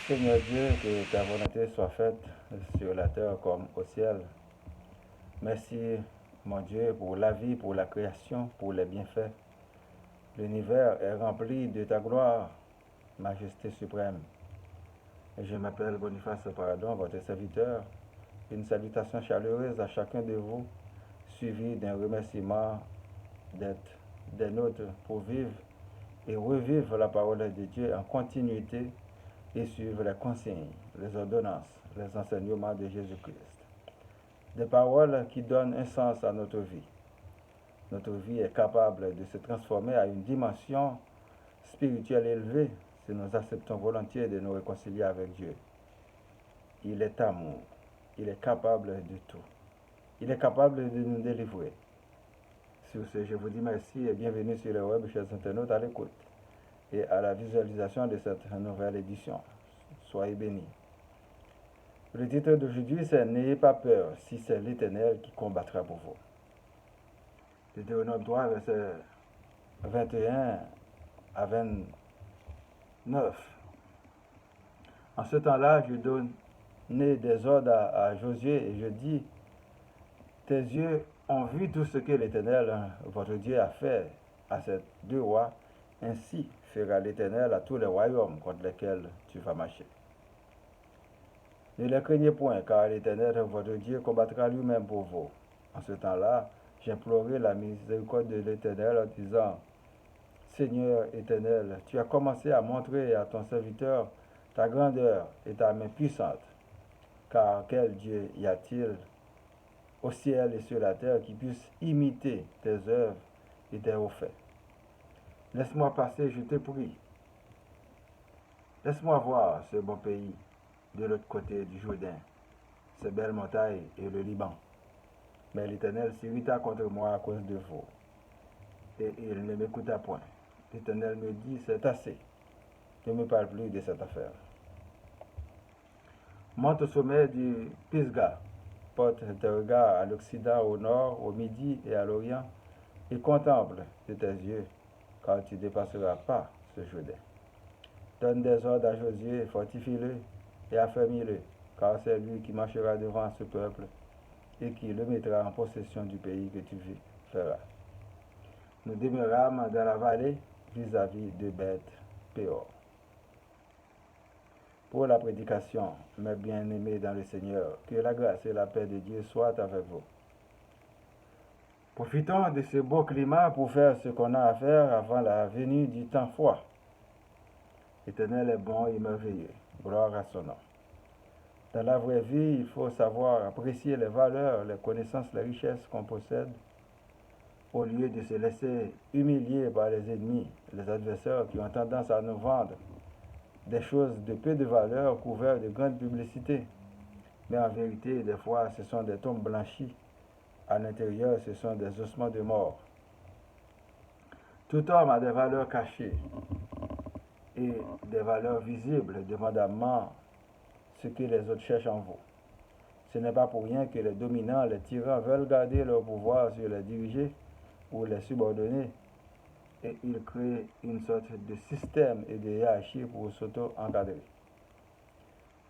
Seigneur Dieu, que ta volonté soit faite sur la terre comme au ciel. Merci, mon Dieu, pour la vie, pour la création, pour les bienfaits. L'univers est rempli de ta gloire, majesté suprême. Et je m'appelle Boniface Paradon, votre serviteur. Une salutation chaleureuse à chacun de vous, suivie d'un remerciement d'être des nôtres pour vivre et revivre la parole de Dieu en continuité et suivre les consignes, les ordonnances, les enseignements de Jésus-Christ. Des paroles qui donnent un sens à notre vie. Notre vie est capable de se transformer à une dimension spirituelle élevée si nous acceptons volontiers de nous réconcilier avec Dieu. Il est amour. Il est capable de tout. Il est capable de nous délivrer. Sur ce, je vous dis merci et bienvenue sur le web, chers internautes, à l'écoute et à la visualisation de cette nouvelle édition. Soyez bénis. Le titre d'aujourd'hui, c'est « N'ayez pas peur, si c'est l'Éternel qui combattra pour vous ». Deutéronome 3, verset 21 à 29. En ce temps-là, je donnais des ordres à Josué et je dis, tes yeux ont vu tout ce que l'Éternel, votre Dieu, a fait à ces deux rois. Ainsi fera l'Éternel à tous les royaumes contre lesquels tu vas marcher. Ne les craignez point, car l'Éternel, votre Dieu, combattra lui-même pour vous. En ce temps-là, j'implorai la miséricorde de l'Éternel en disant, Seigneur éternel, tu as commencé à montrer à ton serviteur ta grandeur et ta main puissante. Car quel Dieu y a-t-il au ciel et sur la terre qui puisse imiter tes œuvres et tes hauts faits? Laisse-moi passer, je te prie. Laisse-moi voir ce bon pays de l'autre côté du Jourdain, ces belles montagnes et le Liban. Mais l'Éternel s'irrita contre moi à cause de vous, et il ne m'écouta point. L'Éternel me dit, c'est assez, ne me parle plus de cette affaire. Monte au sommet du Pisgah, porte tes regards à l'Occident, au Nord, au Midi et à l'Orient, et contemple de tes yeux, car tu ne dépasseras pas ce Jourdain. Donne des ordres à Josué, fortifie-le et affermis-le, car c'est lui qui marchera devant ce peuple et qui le mettra en possession du pays que tu feras. Nous demeurâmes dans la vallée vis-à-vis de Beth-Péor. Pour la prédication, mes bien-aimés dans le Seigneur, que la grâce et la paix de Dieu soient avec vous. Profitons de ce beau climat pour faire ce qu'on a à faire avant la venue du temps froid. L'Éternel est bon et merveilleux. Gloire à son nom. Dans la vraie vie, il faut savoir apprécier les valeurs, les connaissances, les richesses qu'on possède, au lieu de se laisser humilier par les ennemis, les adversaires qui ont tendance à nous vendre des choses de peu de valeur couvertes de grande publicité. Mais en vérité, des fois, ce sont des tombes blanchies. À l'intérieur, ce sont des ossements de mort. Tout homme a des valeurs cachées et des valeurs visibles, demandamment ce que les autres cherchent en vous. Ce n'est pas pour rien que les dominants, les tyrans veulent garder leur pouvoir sur les dirigés ou les subordonnés, et ils créent une sorte de système et de hiérarchie pour s'auto-encadrer.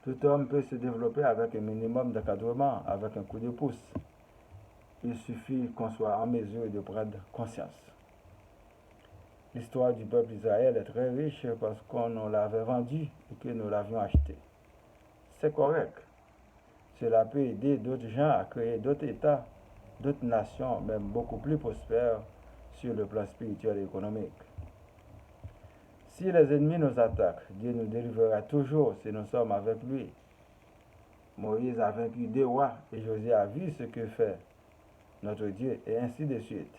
Tout homme peut se développer avec un minimum d'encadrement, avec un coup de pouce. Il suffit qu'on soit en mesure de prendre conscience. L'histoire du peuple d'Israël est très riche parce qu'on nous l'avait vendu et que nous l'avions acheté. C'est correct. Cela peut aider d'autres gens à créer d'autres États, d'autres nations, même beaucoup plus prospères sur le plan spirituel et économique. Si les ennemis nous attaquent, Dieu nous délivrera toujours si nous sommes avec lui. Moïse a vaincu deux rois et Josué a vu ce que fait notre Dieu, et ainsi de suite,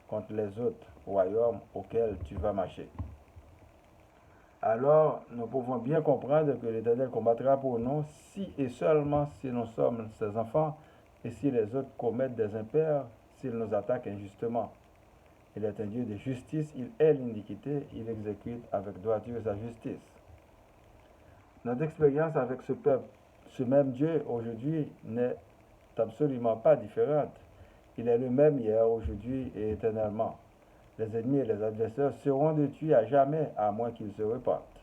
contre les autres royaumes auxquels tu vas marcher. Alors, nous pouvons bien comprendre que l'Éternel combattra pour nous si et seulement si nous sommes ses enfants et si les autres commettent des impairs, s'ils nous attaquent injustement. Il est un Dieu de justice, il hait l'iniquité, il exécute avec droiture sa justice. Notre expérience avec ce peuple, ce même Dieu aujourd'hui n'est absolument pas différente. Il est le même hier, aujourd'hui et éternellement. Les ennemis et les adversaires seront détruits à jamais, à moins qu'ils se repentent.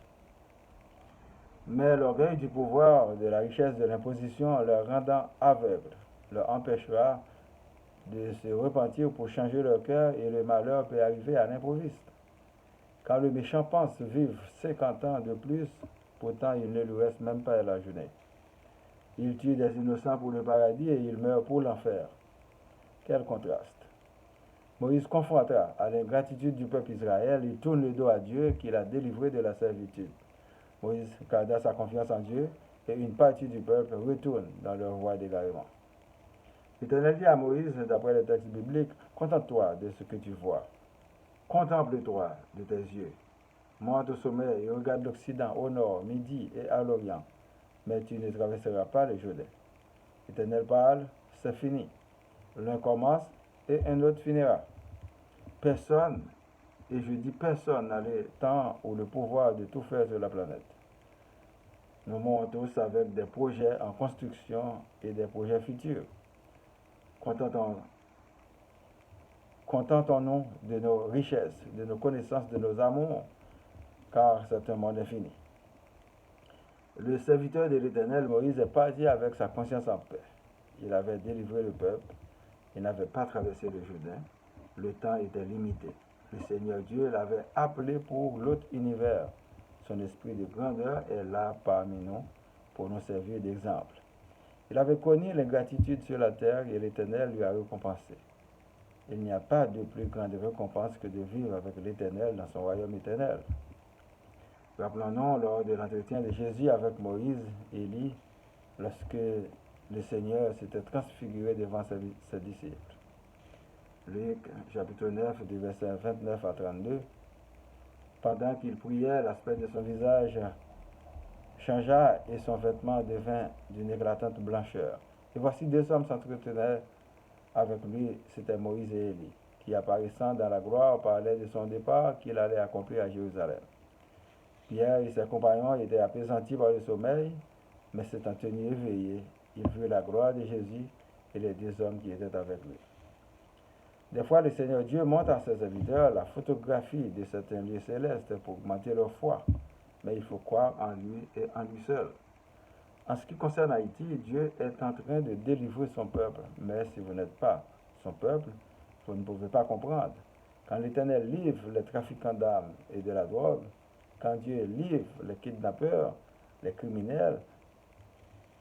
Mais l'orgueil du pouvoir, de la richesse de l'imposition, leur rendant aveugles, leur empêchera de se repentir pour changer leur cœur et le malheur peut arriver à l'improviste. Quand le méchant pense vivre 50 ans de plus, pourtant il ne lui reste même pas la journée. Il tue des innocents pour le paradis et il meurt pour l'enfer. Quel contraste. Moïse confronta à l'ingratitude du peuple Israël, il tourne le dos à Dieu qui l'a délivré de la servitude. Moïse garda sa confiance en Dieu et une partie du peuple retourne dans leur voie d'égarement. L'Éternel dit à Moïse, d'après les textes bibliques, contente-toi de ce que tu vois. Contemple-toi de tes yeux. Monte au sommet et regarde l'Occident, au nord, midi et à l'Orient. Mais tu ne traverseras pas le Jourdain. L'Éternel parle, c'est fini. L'un commence et un autre finira. Personne, et je dis personne, n'a le temps ou le pouvoir de tout faire sur la planète. Nous mourons tous avec des projets en construction et des projets futurs. Contentons-nous de nos richesses, de nos connaissances, de nos amours, car c'est un monde infini. Le serviteur de l'Éternel, Moïse, est parti avec sa conscience en paix. Il avait délivré le peuple, il n'avait pas traversé le Jourdain, le temps était limité. Le Seigneur Dieu l'avait appelé pour l'autre univers. Son esprit de grandeur est là parmi nous pour nous servir d'exemple. Il avait connu l'ingratitude sur la terre et l'Éternel lui a récompensé. Il n'y a pas de plus grande récompense que de vivre avec l'Éternel dans son royaume éternel. Rappelons-nous lors de l'entretien de Jésus avec Moïse et Élie, lorsque le Seigneur s'était transfiguré devant ses disciples. Luc chapitre 9, du verset 29 à 32. Pendant qu'il priait, l'aspect de son visage changea et son vêtement devint d'une éclatante blancheur. Et voici deux hommes s'entretenaient avec lui, c'était Moïse et Élie, qui apparaissant dans la gloire parlaient de son départ qu'il allait accomplir à Jérusalem. Pierre et ses compagnons étaient apaisantis par le sommeil, mais s'étant tenus éveillés, ils virent la gloire de Jésus et les deux hommes qui étaient avec lui. Des fois, le Seigneur Dieu montre à ses serviteurs la photographie de certains lieux célestes pour augmenter leur foi, mais il faut croire en lui et en lui seul. En ce qui concerne Haïti, Dieu est en train de délivrer son peuple, mais si vous n'êtes pas son peuple, vous ne pouvez pas comprendre. Quand l'Éternel livre les trafiquants d'armes et de la drogue, quand Dieu livre les kidnappeurs, les criminels,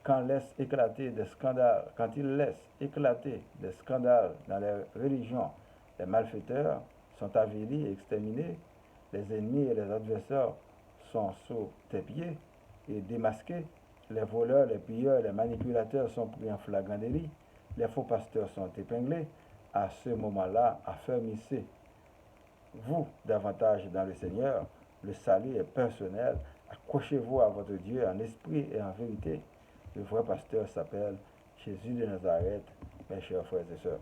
quand il laisse éclater des scandales dans les religions, les malfaiteurs sont avilis et exterminés, les ennemis et les adversaires sont sous tes pieds et démasqués, les voleurs, les pilleurs, les manipulateurs sont pris en flagrant délit, les faux pasteurs sont épinglés. À ce moment-là, affermissez-vous davantage dans le Seigneur. Le salut est personnel. Accrochez-vous à votre Dieu en esprit et en vérité. Le vrai pasteur s'appelle Jésus de Nazareth, mes chers frères et sœurs.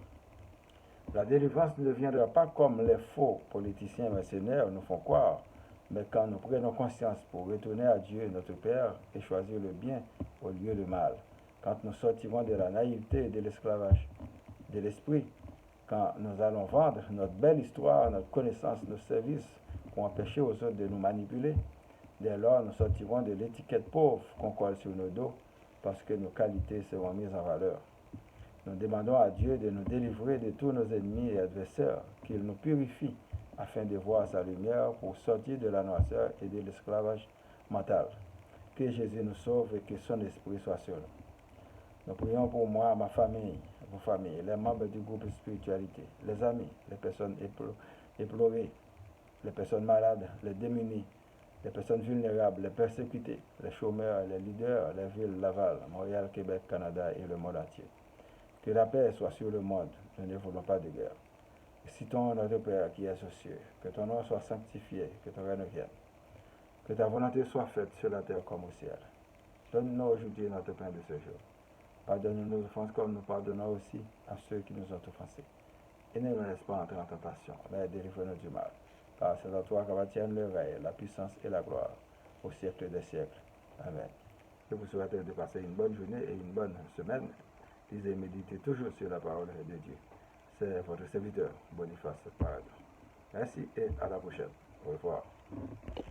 La délivrance ne viendra pas comme les faux politiciens mercenaires nous font croire, mais quand nous prenons conscience pour retourner à Dieu notre Père et choisir le bien au lieu du mal, quand nous sortirons de la naïveté et de l'esclavage de l'esprit, quand nous allons vendre notre belle histoire, notre connaissance, nos services pour empêcher aux autres de nous manipuler, dès lors nous sortirons de l'étiquette pauvre qu'on colle sur nos dos parce que nos qualités seront mises en valeur. Nous demandons à Dieu de nous délivrer de tous nos ennemis et adversaires, qu'il nous purifie afin de voir sa lumière pour sortir de la noirceur et de l'esclavage mental. Que Jésus nous sauve et que son esprit soit sur nous. Nous prions pour moi, ma famille, vos familles, les membres du groupe Spiritualité, les amis, les personnes éplorées, les personnes malades, les démunis, les personnes vulnérables, les persécutés, les chômeurs, les leaders, les villes Laval, Montréal, Québec, Canada et le monde entier. Que la paix soit sur le monde, nous ne voulons pas de guerre. Citons notre Père qui est aux cieux, que ton nom soit sanctifié, que ton règne vienne, que ta volonté soit faite sur la terre comme au ciel. Donne-nous aujourd'hui notre pain de ce jour. Pardonne-nous nos offenses comme nous pardonnons aussi à ceux qui nous ont offensés. Et ne nous laisse pas entrer en tentation, mais délivre-nous du mal. Car c'est à toi qu'appartiennent le règne, la puissance et la gloire, au siècle des siècles. Amen. Je vous souhaite de passer une bonne journée et une bonne semaine. Lisez et méditez toujours sur la parole de Dieu. C'est votre serviteur, Boniface Paradon. Merci et à la prochaine. Au revoir.